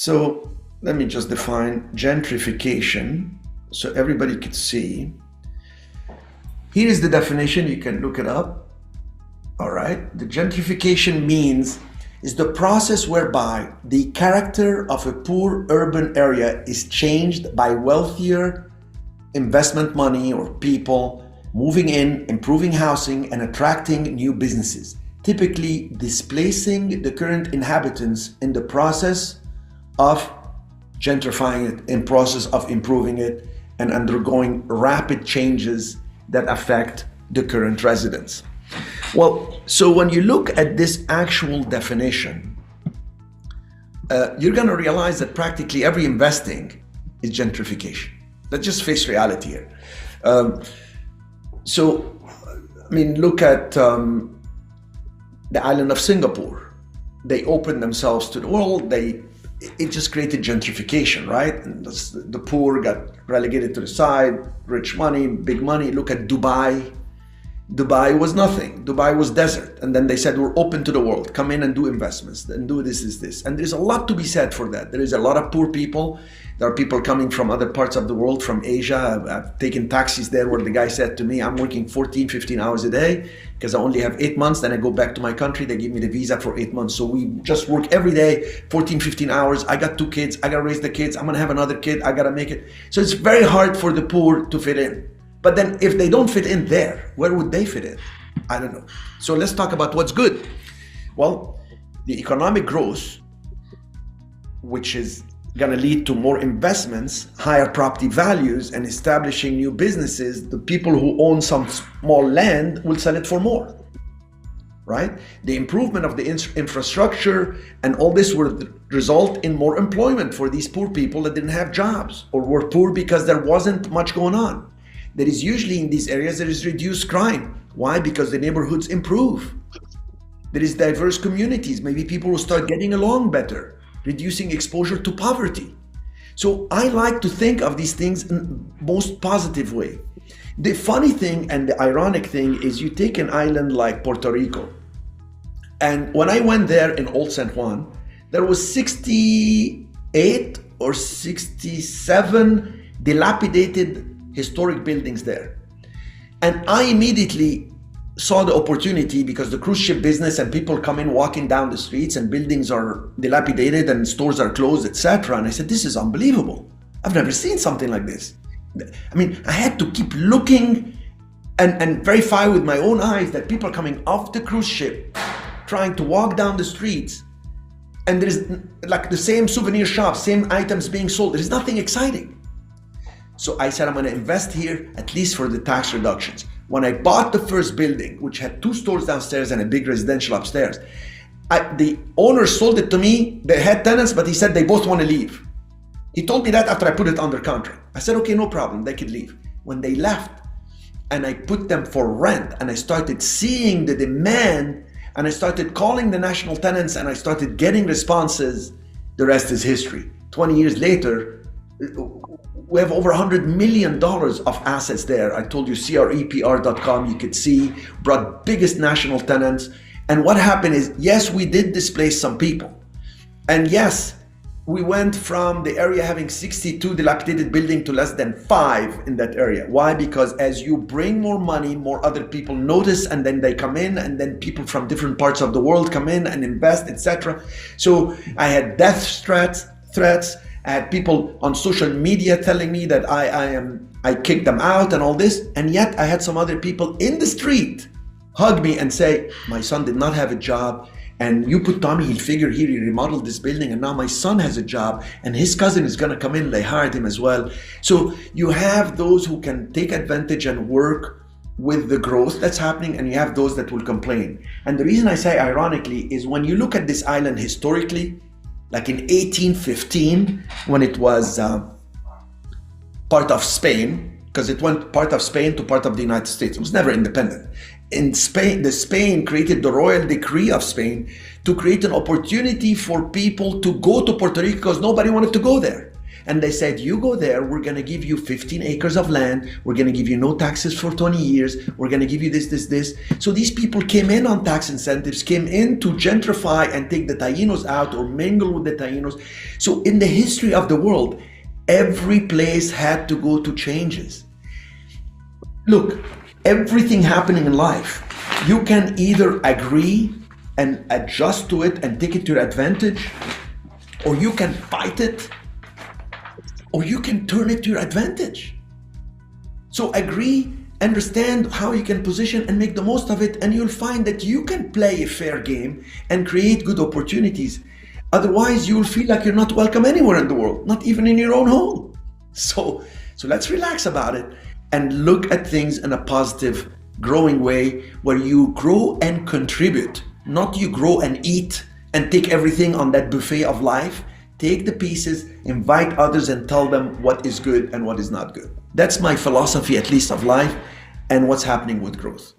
So let me just define gentrification so everybody could see. Here is the definition, you can look it up. All right, the gentrification means is the process whereby the character of a poor urban area is changed by wealthier investment money or people moving in, improving housing, and attracting new businesses, typically displacing the current inhabitants in the process of gentrifying it, in process of improving it, and undergoing rapid changes that affect the current residents. Well, so when you look at this actual definition, you're going to realize that practically every investing is gentrification. Let's just face reality here. Look at the island of Singapore. They opened themselves to the world. It just created gentrification, right? And the poor got relegated to the side, rich money, big money. Look at Dubai. Dubai was nothing. Dubai was desert. And then they said, we're open to the world. Come in and do investments and do this. And there's a lot to be said for that. There is a lot of poor people. There are people coming from other parts of the world, from Asia. I've taken taxis there where the guy said to me, I'm working 14, 15 hours a day because I only have 8 months. Then I go back to my country. They give me the visa for 8 months. So we just work every day, 14, 15 hours. I got 2 kids. I got to raise the kids. I'm going to have another kid. I got to make it. So it's very hard for the poor to fit in. But then if they don't fit in there, where would they fit in? I don't know. So let's talk about what's good. Well, the economic growth, which is going to lead to more investments, higher property values, and establishing new businesses, the people who own some small land will sell it for more, right? The improvement of the infrastructure and all this will result in more employment for these poor people that didn't have jobs or were poor because there wasn't much going on. There is usually in these areas, there is reduced crime. Why? Because the neighborhoods improve. There is diverse communities. Maybe people will start getting along better, reducing exposure to poverty. So I like to think of these things in most positive way. The funny thing and the ironic thing is you take an island like Puerto Rico. And when I went there in Old San Juan, there was 68 or 67 dilapidated historic buildings there. And I immediately saw the opportunity because the cruise ship business and people come in walking down the streets and buildings are dilapidated and stores are closed, etc. And I said, this is unbelievable. I've never seen something like this. I mean, I had to keep looking and verify with my own eyes that people are coming off the cruise ship, trying to walk down the streets, and there's like the same souvenir shops, same items being sold. There's nothing exciting. So I said, I'm going to invest here at least for the tax reductions. When I bought the first building, which had 2 stores downstairs and a big residential upstairs, the owner sold it to me. They had tenants, but he said they both want to leave. He told me that after I put it under contract. I said, okay, no problem, they could leave. When they left and I put them for rent and I started seeing the demand and I started calling the national tenants and I started getting responses, the rest is history. 20 years later, we have over $100 million of assets there. I told you CREPR.com, you could see, brought biggest national tenants. And what happened is, yes, we did displace some people. And yes, we went from the area having 62 dilapidated buildings to less than 5 in that area. Why? Because as you bring more money, more other people notice, and then they come in, and then people from different parts of the world come in and invest, etc. So I had death threats. I had people on social media telling me that I kicked them out and all this. And yet I had some other people in the street hug me and say, my son did not have a job. And you put Tommy, he'll figure here, he remodeled this building. And now my son has a job and his cousin is going to come in. They hired him as well. So you have those who can take advantage and work with the growth that's happening. And you have those that will complain. And the reason I say ironically is when you look at this island historically, like in 1815, when it was part of Spain, because it went part of Spain to part of the United States. It was never independent. In Spain, Spain created the royal decree of Spain to create an opportunity for people to go to Puerto Rico because nobody wanted to go there. And they said, you go there, we're going to give you 15 acres of land, we're going to give you no taxes for 20 years, we're going to give you this. So these people came in on tax incentives, came in to gentrify and take the Tainos out or mingle with the Tainos. So in the history of the world, every place had to go to changes. Look, everything happening in life, you can either agree and adjust to it and take it to your advantage, or you can fight it, or you can turn it to your advantage. So agree, understand how you can position and make the most of it, and you'll find that you can play a fair game and create good opportunities. Otherwise, you'll feel like you're not welcome anywhere in the world, not even in your own home. So let's relax about it and look at things in a positive, growing way where you grow and contribute, not you grow and eat and take everything on that buffet of life. Take the pieces, invite others and tell them what is good and what is not good. That's my philosophy, at least of life, and what's happening with growth.